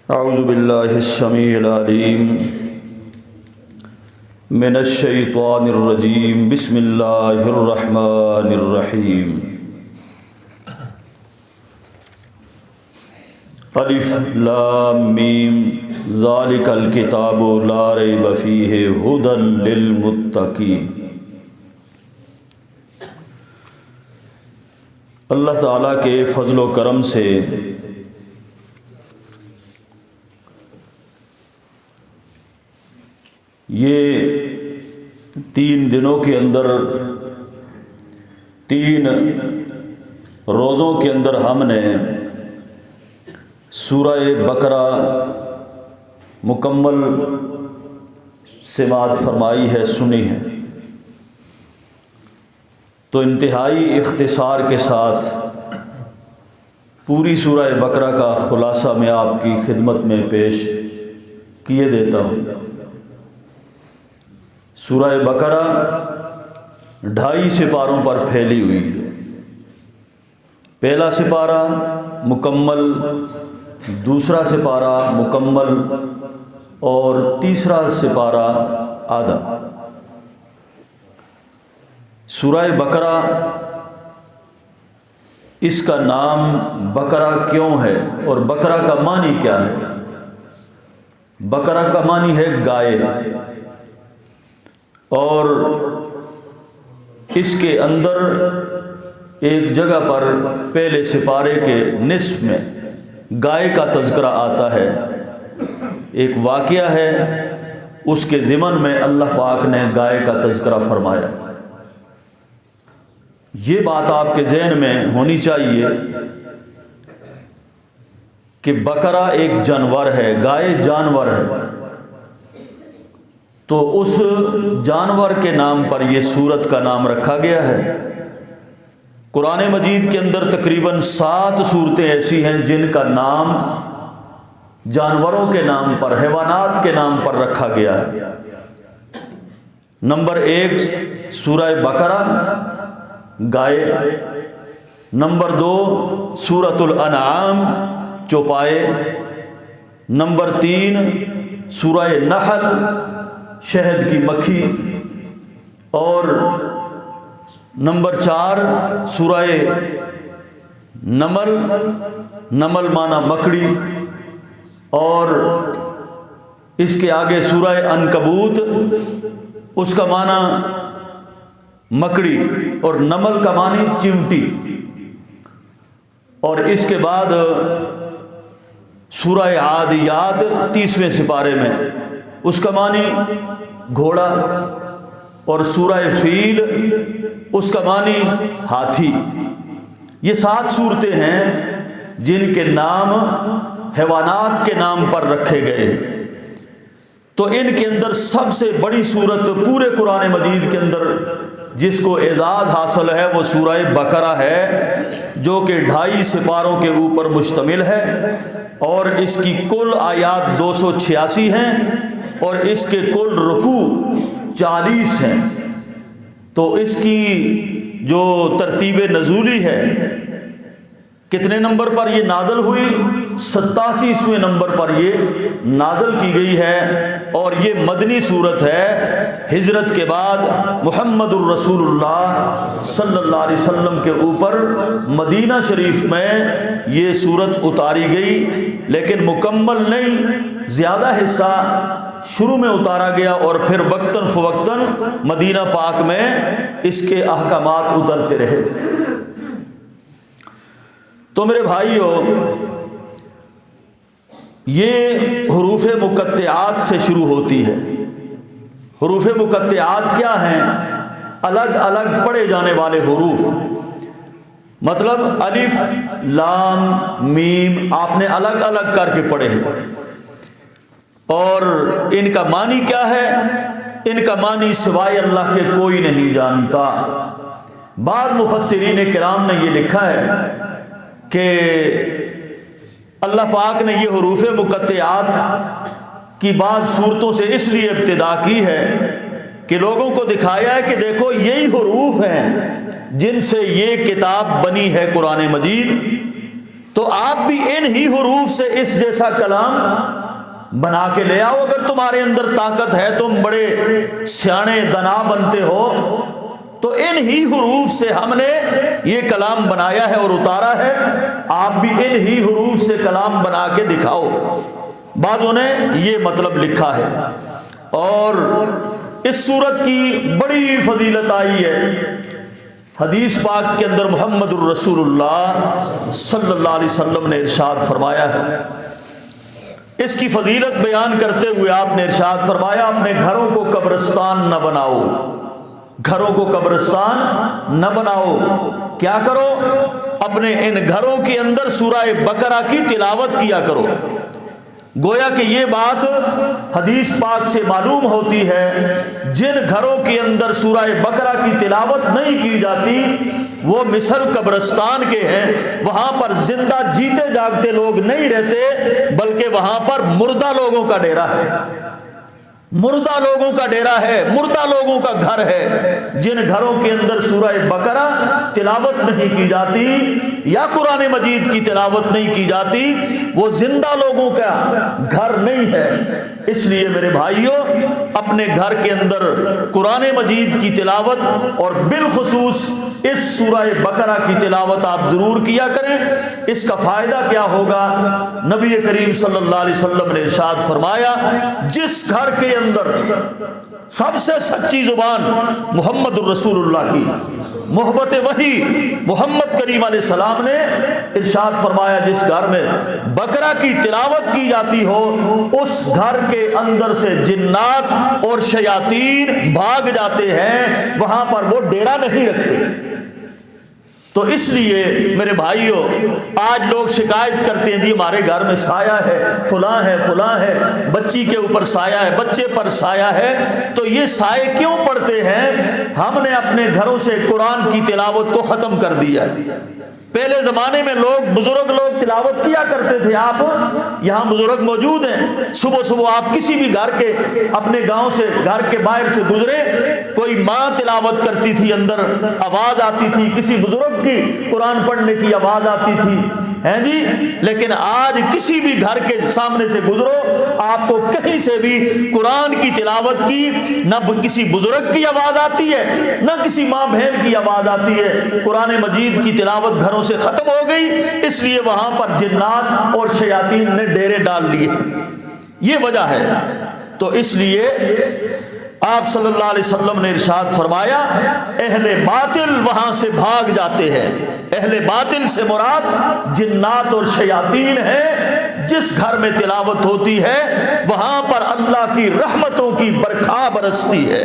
اعوذ باللہ السمیع العلیم من الشیطان الرجیم بسم اللہ الرحمن الرحیم الف لام میم ذالک الکتاب لا ریب فیہ ھدی للمتقین۔ اللہ تعالیٰ کے فضل و کرم سے یہ 3 دنوں کے اندر 3 روزوں کے اندر ہم نے سورہ بقرہ مکمل سماعت فرمائی ہے، سنی ہے، تو انتہائی اختصار کے ساتھ پوری سورہ بقرہ کا خلاصہ میں آپ کی خدمت میں پیش کیے دیتا ہوں۔ سورہ بقرہ 2.5 سپاروں پر پھیلی ہوئی ہے۔ پہلا سپارہ مکمل، دوسرا سپارہ مکمل اور تیسرا سپارہ آدھا۔ سورہ بقرہ، اس کا نام بقرہ کیوں ہے اور بقرہ کا معنی کیا ہے؟ بقرہ کا معنی ہے گائے، اور اس کے اندر ایک جگہ پر پہلے سپارے کے نصف میں گائے کا تذکرہ آتا ہے۔ ایک واقعہ ہے، اس کے ضمن میں اللہ پاک نے گائے کا تذکرہ فرمایا۔ یہ بات آپ کے ذہن میں ہونی چاہیے کہ بقرہ ایک جانور ہے، گائے جانور ہے، تو اس جانور کے نام پر یہ سورت کا نام رکھا گیا ہے۔ قرآن مجید کے اندر تقریباً 7 سورتیں ایسی ہیں جن کا نام جانوروں کے نام پر، حیوانات کے نام پر رکھا گیا ہے۔ نمبر 1 سورہ بقرہ گائے، نمبر 2 سورۃ الانعام چوپائے، نمبر 3 سورہ نحل شہد کی مکھی، اور نمبر 4 سورہ نمل، نمل مانا مکڑی، اور اس کے آگے سورہ عنکبوت، اس کا معنی مکڑی اور نمل کا معنی چمٹی، اور اس کے بعد سورہ عادیات 30ویں سپارے میں، اس کا معنی گھوڑا، اور سورہ فیل اس کا معنی ہاتھی۔ یہ 7 صورتیں ہیں جن کے نام حیوانات کے نام پر رکھے گئے ہیں۔ تو ان کے اندر سب سے بڑی صورت پورے قرآن مجید کے اندر جس کو اعزاز حاصل ہے وہ سورہ بقرہ ہے، جو کہ 2.5 سپاروں کے اوپر مشتمل ہے، اور اس کی کل آیات 286 ہیں، اور اس کے کل رکوع 40 ہیں۔ تو اس کی جو ترتیب نزولی ہے، کتنے نمبر پر یہ نازل ہوئی؟ 87ویں نمبر پر یہ نازل کی گئی ہے، اور یہ مدنی صورت ہے۔ ہجرت کے بعد محمد الرسول اللہ صلی اللہ علیہ وسلم کے اوپر مدینہ شریف میں یہ صورت اتاری گئی، لیکن مکمل نہیں، زیادہ حصہ شروع میں اتارا گیا، اور پھر وقتاً فوقتاً مدینہ پاک میں اس کے احکامات اترتے رہے۔ تو میرے بھائیو، یہ حروف مقطعات سے شروع ہوتی ہے۔ حروف مقطعات کیا ہیں؟ الگ الگ پڑھے جانے والے حروف، مطلب الف لام میم آپ نے الگ الگ کر کے پڑھے ہیں، اور ان کا معنی کیا ہے؟ ان کا معنی سوائے اللہ کے کوئی نہیں جانتا۔ بعض مفسرین کرام نے یہ لکھا ہے کہ اللہ پاک نے یہ حروف مقطعات کی بعض صورتوں سے اس لیے ابتدا کی ہے کہ لوگوں کو دکھایا ہے کہ دیکھو یہی حروف ہیں جن سے یہ کتاب بنی ہے قرآن مجید، تو آپ بھی ان ہی حروف سے اس جیسا کلام بنا کے لے آؤ. اگر تمہارے اندر طاقت ہے، تم بڑے سیانے دنا بنتے ہو، تو ان ہی حروف سے ہم نے یہ کلام بنایا ہے اور اتارا ہے، آپ بھی ان ہی حروف سے کلام بنا کے دکھاؤ. بعضوں نے یہ مطلب لکھا ہے. اور اس سورت کی بڑی فضیلت آئی ہے حدیث پاک کے اندر. محمد الرسول اللہ صلی اللہ علیہ وسلم نے ارشاد فرمایا ہے، اس کی فضیلت بیان کرتے ہوئے آپ نے ارشاد فرمایا، اپنے گھروں کو قبرستان نہ بناؤ، گھروں کو قبرستان نہ بناؤ. کیا کرو؟ اپنے ان گھروں کے اندر سورہ بقرہ کی تلاوت کیا کرو. گویا کہ یہ بات حدیث پاک سے معلوم ہوتی ہے، جن گھروں کے اندر سورہ بقرہ کی تلاوت نہیں کی جاتی وہ مثل قبرستان کے ہیں. وہاں پر زندہ جیتے جاگتے لوگ نہیں رہتے، بلکہ وہاں پر مردہ لوگوں کا ڈیرا ہے، مردہ لوگوں کا ڈیرا ہے، مردہ لوگوں کا گھر ہے. جن گھروں کے اندر سورہ بقرہ تلاوت نہیں کی جاتی یا قرآن مجید کی تلاوت نہیں کی جاتی، وہ زندہ لوگوں کا گھر نہیں ہے. اس لیے میرے بھائیوں، اپنے گھر کے اندر قرآن مجید کی تلاوت اور بالخصوص اس سورہ بقرہ کی تلاوت آپ ضرور کیا کریں. اس کا فائدہ کیا ہوگا؟ نبی کریم صلی اللہ علیہ وسلم نے ارشاد فرمایا، جس گھر کے اندر سب سے سچی زبان محمد الرسول اللہ کی، محبت وحی محمد کریم علیہ السلام نے ارشاد فرمایا، جس گھر میں بقرہ کی تلاوت کی جاتی ہو اس گھر کے اندر سے جنات اور شیاطین بھاگ جاتے ہیں، وہاں پر وہ ڈیرا نہیں رکھتے. تو اس لیے میرے بھائیوں، آج لوگ شکایت کرتے ہیں، جی ہمارے گھر میں سایہ ہے، فلاں ہے، فلاں ہے، بچی کے اوپر سایہ ہے، بچے پر سایہ ہے. تو یہ سائے کیوں پڑتے ہیں؟ ہم نے اپنے گھروں سے قرآن کی تلاوت کو ختم کر دیا ہے. پہلے زمانے میں بزرگ لوگ تلاوت کیا کرتے تھے. آپ یہاں بزرگ موجود ہیں، صبح صبح آپ کسی بھی گھر کے، اپنے گاؤں سے، گھر کے باہر سے گزرے، کوئی ماں تلاوت کرتی تھی، اندر آواز آتی تھی، کسی بزرگ کی قرآن پڑھنے کی آواز آتی تھی، ہیں جی. لیکن آج کسی بھی گھر کے سامنے سے گزرو، آپ کو کہیں سے بھی قرآن کی تلاوت کی نہ کسی بزرگ کی آواز آتی ہے، نہ کسی ماں بہن کی آواز آتی ہے. قرآن مجید کی تلاوت گھروں سے ختم ہو گئی، اس لیے وہاں پر جنات اور شیاطین نے ڈیرے ڈال لیے. یہ وجہ ہے. تو اس لیے آپ صلی اللہ علیہ وسلم نے ارشاد فرمایا، اہل باطل وہاں سے بھاگ جاتے ہیں. اہل باطل سے مراد جنات اور شیاطین ہیں. جس گھر میں تلاوت ہوتی ہے وہاں پر اللہ کی رحمتوں کی برکھا برستی ہے.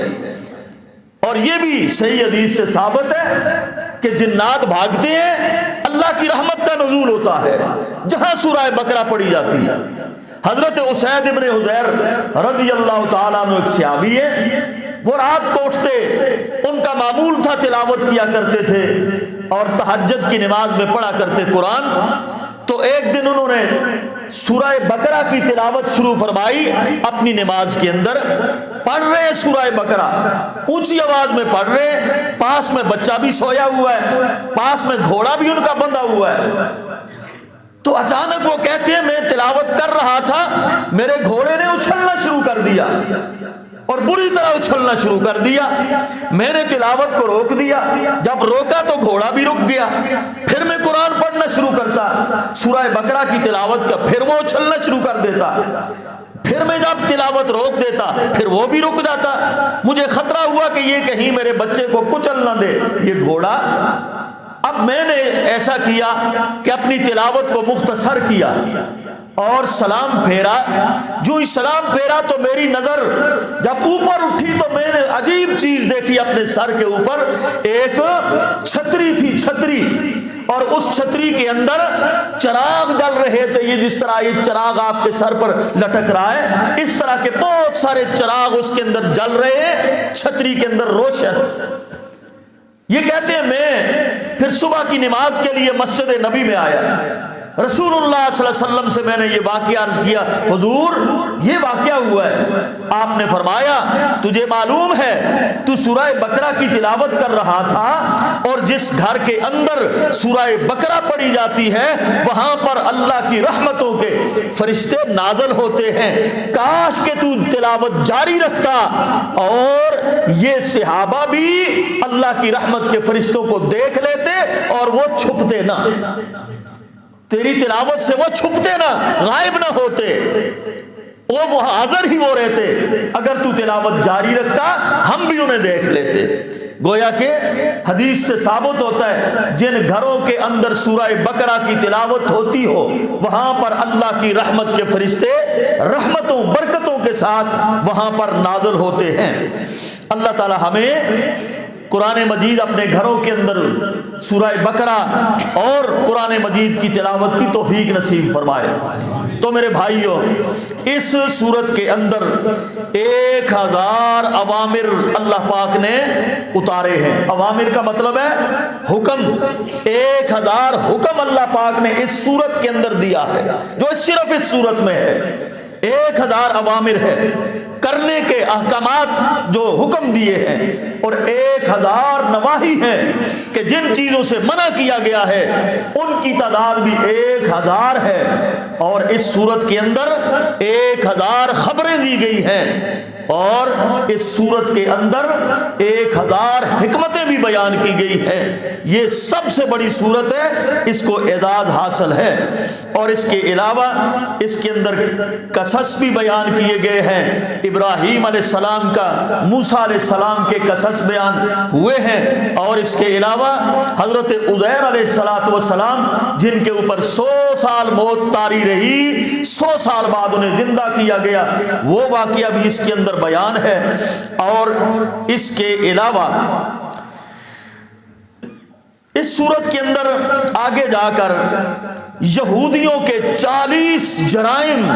اور یہ بھی صحیح حدیث سے ثابت ہے کہ جنات بھاگتے ہیں، اللہ کی رحمت کا نزول ہوتا ہے جہاں سورہ بقرہ پڑھی جاتی ہے. حضرت اسید ابن حضیر رضی اللہ تعالیٰ عنہ ایک صحابی ہے، وہ رات کو اٹھتے، ان کا معمول تھا تلاوت کیا کرتے تھے اور تہجد کی نماز میں پڑھا کرتے قرآن. تو ایک دن انہوں نے سورہ بقرہ کی تلاوت شروع فرمائی اپنی نماز کے اندر. پڑھ رہے ہیں سورہ بقرہ، اونچی آواز میں پڑھ رہے ہیں، پاس میں بچہ بھی سویا ہوا ہے، پاس میں گھوڑا بھی ان کا بندھا ہوا ہے. تو اچانک وہ کہتے ہیں، میں تلاوت کر رہا تھا، میرے گھوڑے نے اچھلنا شروع کر دیا اور بری طرح اچھلنا شروع کر دیا. میں نے تلاوت کو روک دیا، جب روکا تو گھوڑا بھی رک گیا. پھر میں قرآن پڑھنا شروع کرتا، سورہ بقرہ کی تلاوت کا، پھر وہ اچھلنا شروع کر دیتا. پھر میں جب تلاوت روک دیتا پھر وہ بھی رک جاتا. مجھے خطرہ ہوا کہ یہ کہیں میرے بچے کو کچل نہ دے یہ گھوڑا. اب میں نے ایسا کیا کہ اپنی تلاوت کو مختصر کیا اور سلام پھیرا. جو ہی سلام پھیرا تو میری نظر جب اوپر اٹھی تو میں نے عجیب چیز دیکھی. اپنے سر کے اوپر ایک چھتری تھی، چھتری، اور اس چھتری کے اندر چراغ جل رہے تھے. یہ جس طرح یہ چراغ آپ کے سر پر لٹک رہا ہے، اس طرح کے بہت سارے چراغ اس کے اندر جل رہے ہیں، چھتری کے اندر روشن. یہ کہتے ہیں میں پھر صبح کی نماز کے لیے مسجد نبی میں آیا. رسول اللہ صلی اللہ علیہ وسلم سے میں نے یہ واقعہ عرض کیا، حضور یہ واقعہ ہوا ہے۔ آپ نے فرمایا تجھے معلوم ہے تو سورہ بقرہ کی تلاوت کر رہا تھا، اور جس گھر کے اندر سورہ بقرہ پڑھی جاتی ہے وہاں پر اللہ کی رحمتوں کے فرشتے نازل ہوتے ہیں، کاش کہ تو تلاوت جاری رکھتا اور یہ صحابہ بھی اللہ کی رحمت کے فرشتوں کو دیکھ لیتے اور وہ چھپتے نہ، تیری تلاوت سے وہ چھپتے نہ، غائب نہ ہوتے، وہ حاضر ہی وہ رہتے، اگر تو تلاوت جاری رکھتا ہم بھی انہیں دیکھ لیتے۔ گویا کہ حدیث سے ثابت ہوتا ہے جن گھروں کے اندر سورہ بقرہ کی تلاوت ہوتی ہو وہاں پر اللہ کی رحمت کے فرشتے رحمتوں برکتوں کے ساتھ وہاں پر نازل ہوتے ہیں۔ اللہ تعالی ہمیں قرآن مجید اپنے گھروں کے اندر سورہ بقرہ اور قرآن مجید کی تلاوت کی توفیق نصیب فرمائے۔ تو میرے بھائیوں، اس سورت کے اندر 1000 اوامر اللہ پاک نے اتارے ہیں۔ اوامر کا مطلب ہے حکم، 1000 حکم اللہ پاک نے اس سورت کے اندر دیا ہے، جو صرف اس سورت میں ہے۔ 1000 اوامر ہے، کرنے کے احکامات جو حکم دیے ہیں، اور 1000 نواہی ہیں کہ جن چیزوں سے منع کیا گیا ہے ان کی تعداد بھی 1000 ہے، اور اس سورت کے اندر 1000 خبریں دی گئی ہیں، اور اس سورت کے اندر 1000 حکمتیں بھی بیان کی گئی ہیں۔ یہ سب سے بڑی سورت ہے، اس کو اعزاز حاصل ہے، اور اس کے علاوہ اس کے اندر قصص بھی بیان کیے گئے ہیں۔ ابراہیم علیہ السلام کا، موسیٰ علیہ السلام کے قصص بیان ہوئے ہیں، اور اس کے علاوہ حضرت عزیر علیہ السلام جن کے اوپر 100 سال موت طاری رہی، 100 سال بعد انہیں زندہ کیا گیا، وہ واقعہ بھی اس کے اندر بیان ہے۔ اور اس کے علاوہ اس سورت کے اندر آگے جا کر یہودیوں کے 40 جرائم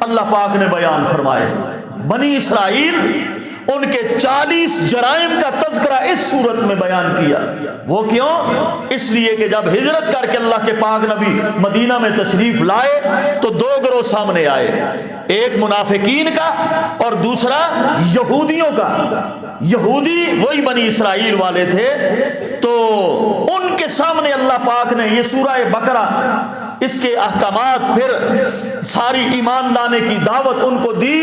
اللہ پاک نے بیان فرمائے۔ بنی اسرائیل ان کے 40 جرائم کا تذکرہ اس صورت میں بیان کیا۔ وہ کیوں؟ اس لیے کہ جب ہجرت کر کے اللہ کے پاک نبی مدینہ میں تشریف لائے تو 2 گروہ سامنے آئے، ایک منافقین کا اور دوسرا یہودیوں کا۔ یہودی وہی بنی اسرائیل والے تھے، تو ان کے سامنے اللہ پاک نے یہ سورہ بقرہ، اس کے احکامات، پھر ساری ایمان لانے کی دعوت ان کو دی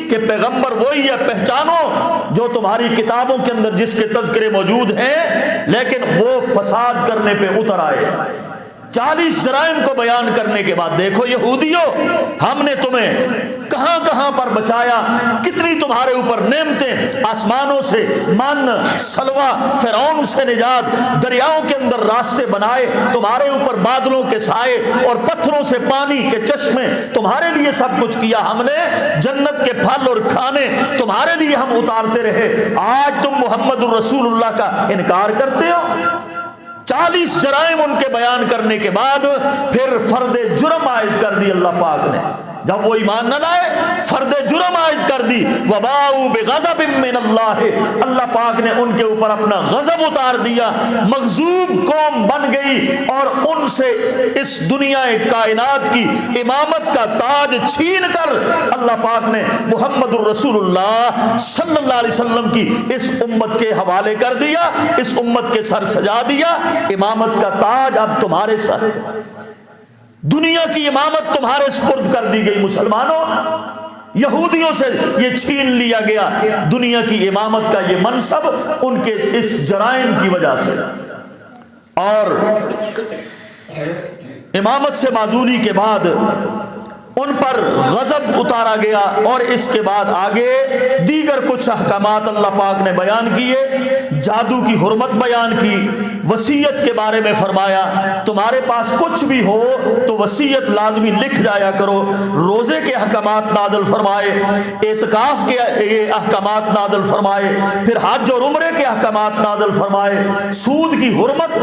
کہ پیغمبر وہی ہے، پہچانو جو تمہاری کتابوں کے اندر جس کے تذکرے موجود ہیں، لیکن وہ فساد کرنے پہ اتر آئے۔ 40 جرائم کو بیان کرنے کے بعد دیکھو یہودیوں، ہم نے تمہیں کہاں کہاں پر بچایا، کتنی تمہارے اوپر نعمتیں، آسمانوں سے من سلوہ، فرعون سے نجات، دریاؤں کے اندر راستے بنائے، تمہارے اوپر بادلوں کے سائے اور پتھروں سے پانی کے چشمے، تمہارے لیے سب کچھ کیا ہم نے، جنت کے پھل اور کھانے تمہارے لیے ہم اتارتے رہے، آج تم محمد الرسول اللہ کا انکار کرتے ہو۔ 40 جرائم ان کے بیان کرنے کے بعد پھر فرد جرم عائد کر دی اللہ پاک نے۔ جب وہ ایمان نہ لائے، فرد جرم عائد کر دی، وباؤ بغضب من اللہ، اللہ پاک نے ان کے اوپر اپنا غضب اتار دیا، مغضوب قوم بن گئی، اور ان سے اس دنیا کائنات کی امامت کا تاج چھین کر اللہ پاک نے محمد الرسول اللہ صلی اللہ علیہ وسلم کی اس امت کے حوالے کر دیا، اس امت کے سر سجا دیا، امامت کا تاج اب تمہارے سر، دنیا کی امامت تمہارے سپرد کر دی گئی۔ مسلمانوں، یہودیوں سے یہ چھین لیا گیا دنیا کی امامت کا یہ منصب ان کے اس جرائم کی وجہ سے، اور امامت سے معزولی کے بعد ان پر غضب اتارا گیا، اور اس کے بعد آگے دیگر کچھ احکامات اللہ پاک نے بیان کیے، جادو کی حرمت بیان کی، وصیت کے بارے میں فرمایا تمہارے پاس کچھ بھی ہو تو وصیت لازمی لکھ جایا کرو، روزے کے احکامات نازل فرمائے، اعتکاف کے احکامات نازل فرمائے، پھر حج اور عمرے کے احکامات نازل فرمائے، سود کی حرمت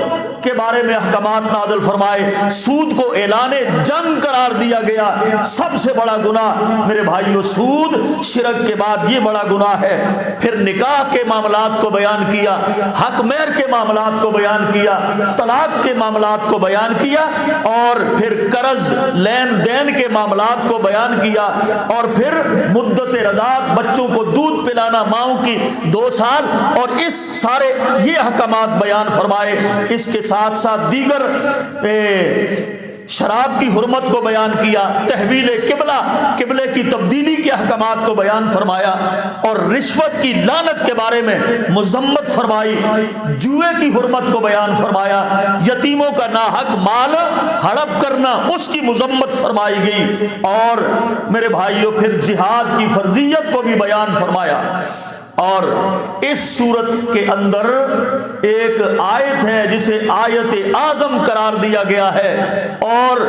کے بارے میں احکامات نازل فرمائے، سود کو اعلان جنگ قرار دیا گیا سب سے بڑا گناہ میرے بھائیو سود، شرک کے بعد یہ بڑا گناہ ہے۔ پھر نکاح کے معاملات کو بیان کیا، حق مہر کے معاملات کو بیان کیا، طلاق کے معاملات کو بیان کیا، اور پھر قرض لین دین کے معاملات کو بیان کیا، اور پھر مدت رضاعت، بچوں کو دودھ پلانا ماؤں کی 2 سال، اور اس سارے یہ احکامات بیان فرمائے۔ اس کے ساتھ ساتھ دیگر شراب کی حرمت کو بیان کیا، تحویل قبلے کی تبدیلی کے احکامات کو بیان فرمایا، اور رشوت کی لعنت کے بارے میں مذمت فرمائی، جوئے کی حرمت کو بیان فرمایا، یتیموں کا ناحق مال ہڑپ کرنا اس کی مذمت فرمائی گئی، اور میرے بھائیوں پھر جہاد کی فرضیت کو بھی بیان فرمایا۔ اور اس صورت کے اندر ایک آیت ہے جسے آیت اعظم قرار دیا گیا ہے، اور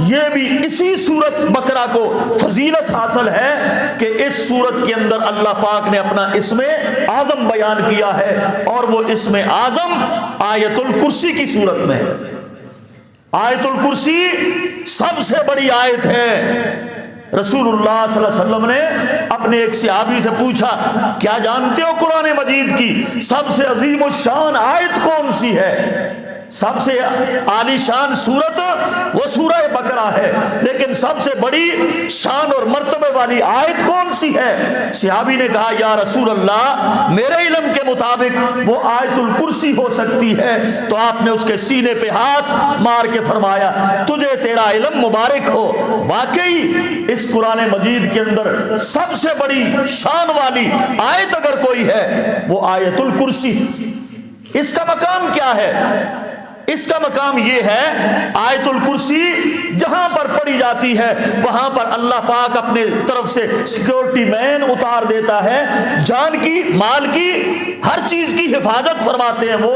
یہ بھی اسی سورت بقرہ کو فضیلت حاصل ہے کہ اس سورت کے اندر اللہ پاک نے اپنا اسم اعظم بیان کیا ہے، اور وہ اسم اعظم آیت الکرسی کی صورت میں ہے۔ آیت الکرسی سب سے بڑی آیت ہے۔ رسول اللہ صلی اللہ علیہ وسلم نے اپنے ایک صحابی سے پوچھا، کیا جانتے ہو قرآن مجید کی سب سے عظیم الشان آیت کون سی ہے؟ سب سے عالی شان سورت وہ سورہ بقرہ ہے، لیکن سب سے بڑی شان اور مرتبے والی آیت کون سی ہے؟ صحابی نے کہا، یا رسول اللہ میرے علم کے مطابق وہ آیت الکرسی ہو سکتی ہے۔ تو آپ نے اس کے سینے پہ ہاتھ مار کے فرمایا، تجھے تیرا علم مبارک ہو، واقعی اس قرآن مجید کے اندر سب سے بڑی شان والی آیت اگر کوئی ہے وہ آیت الکرسی۔ اس کا مقام کیا ہے؟ اس کا مقام یہ ہے، آیت الکرسی جہاں پر پڑھی جاتی ہے وہاں پر اللہ پاک اپنے طرف سے سیکورٹی مین اتار دیتا ہے، جان کی، مال کی، ہر چیز کی حفاظت فرماتے ہیں، وہ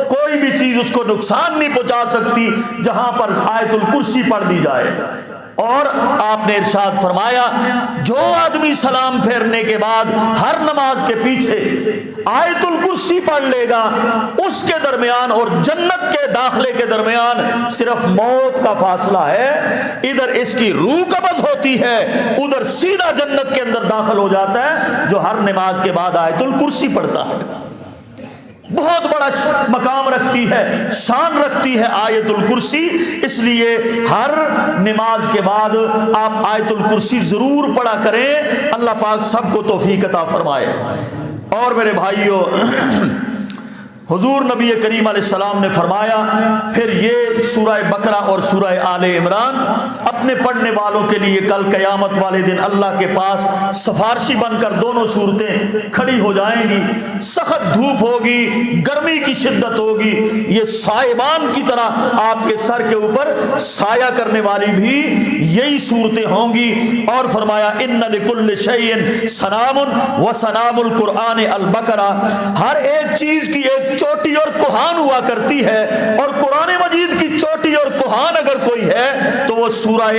کوئی بھی چیز اس کو نقصان نہیں پہنچا سکتی جہاں پر آیت الکرسی پڑھ دی جائے۔ اور آپ نے ارشاد فرمایا، جو آدمی سلام پھیرنے کے بعد ہر نماز کے پیچھے آیت الکرسی پڑھ لے گا، اس کے درمیان اور جنت کے داخلے کے درمیان صرف موت کا فاصلہ ہے۔ ادھر اس کی روح قبض ہوتی ہے، ادھر سیدھا جنت کے اندر داخل ہو جاتا ہے جو ہر نماز کے بعد آیت الکرسی پڑھتا ہے۔ بہت بڑا مقام رکھتی ہے، شان رکھتی ہے آیت الکرسی، اس لیے ہر نماز کے بعد آپ آیت الکرسی ضرور پڑھا کریں۔ اللہ پاک سب کو توفیق عطا فرمائے۔ اور میرے بھائیوں، حضور نبی کریم علیہ السلام نے فرمایا، پھر یہ سورہ بقرہ اور سورہ آل عمران اپنے پڑھنے والوں کے لیے کل قیامت والے دن اللہ کے پاس سفارشی بن کر دونوں صورتیں کھڑی ہو جائیں گی۔ سخت دھوپ ہوگی، گرمی کی شدت ہوگی، یہ سائبان کی طرح آپ کے سر کے اوپر سایہ کرنے والی بھی یہی صورتیں ہوں گی۔ اور فرمایا، ان لکل شیء سنام وسنام القرآن البقرہ، ہر ایک چیز کی ایک چوٹی اور کوہان ہوا کرتی ہے، اور قرآن مجید کی چوٹی اور کوہان اگر کوئی ہے تو وہ سورہ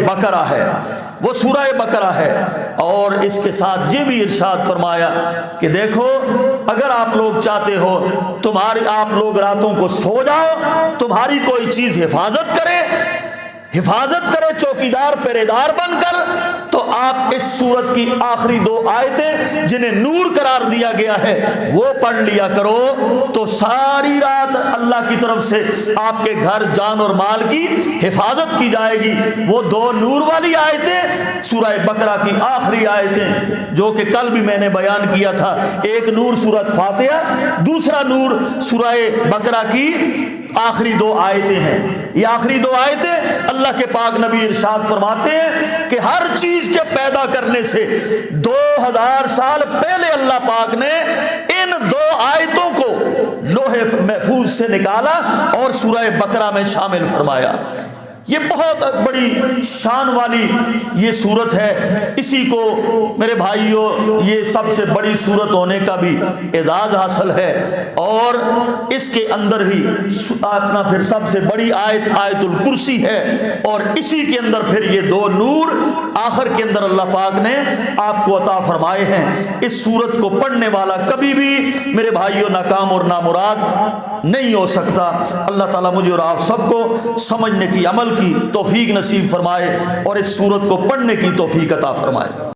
بقرہ ہے، وہ سورہ بقرہ ہے۔ اور اس کے ساتھ یہ بھی ارشاد فرمایا کہ دیکھو، اگر آپ لوگ چاہتے ہو آپ لوگ راتوں کو سو جاؤ، تمہاری کوئی چیز حفاظت کرے چوکیدار پہرے دار بن کر، تو آپ اس سورت کی آخری 2 آیتیں جنہیں نور قرار دیا گیا ہے وہ پڑھ لیا کرو، تو ساری رات اللہ کی طرف سے آپ کے گھر، جان اور مال کی حفاظت کی جائے گی۔ وہ 2 نور والی آیتیں سورہ بقرہ کی آخری آیتیں جو کہ کل بھی میں نے بیان کیا تھا، ایک نور سورۃ فاتحہ، دوسرا نور سورہ بقرہ کی آخری 2 آیتیں ہیں۔ یہ آخری 2 آیتیں اللہ کے پاک نبی ارشاد فرماتے ہیں کہ ہر چیز کے پیدا کرنے سے 2000 سال پہلے اللہ پاک نے ان 2 آیتوں کو لوح محفوظ سے نکالا اور سورہ بقرہ میں شامل فرمایا۔ یہ بہت بڑی شان والی یہ صورت ہے، اسی کو میرے بھائیوں یہ سب سے بڑی صورت ہونے کا بھی اعزاز حاصل ہے، اور اس کے اندر ہی اپنا پھر سب سے بڑی آیت آیت الکرسی ہے، اور اسی کے اندر پھر یہ 2 نور آخر کے اندر اللہ پاک نے آپ کو عطا فرمائے ہیں۔ اس صورت کو پڑھنے والا کبھی بھی میرے بھائیوں ناکام اور نامراد نہیں ہو سکتا۔ اللہ تعالیٰ مجھے اور آپ سب کو سمجھنے کی، عمل کی توفیق نصیب فرمائے اور اس سورت کو پڑھنے کی توفیق عطا فرمائے۔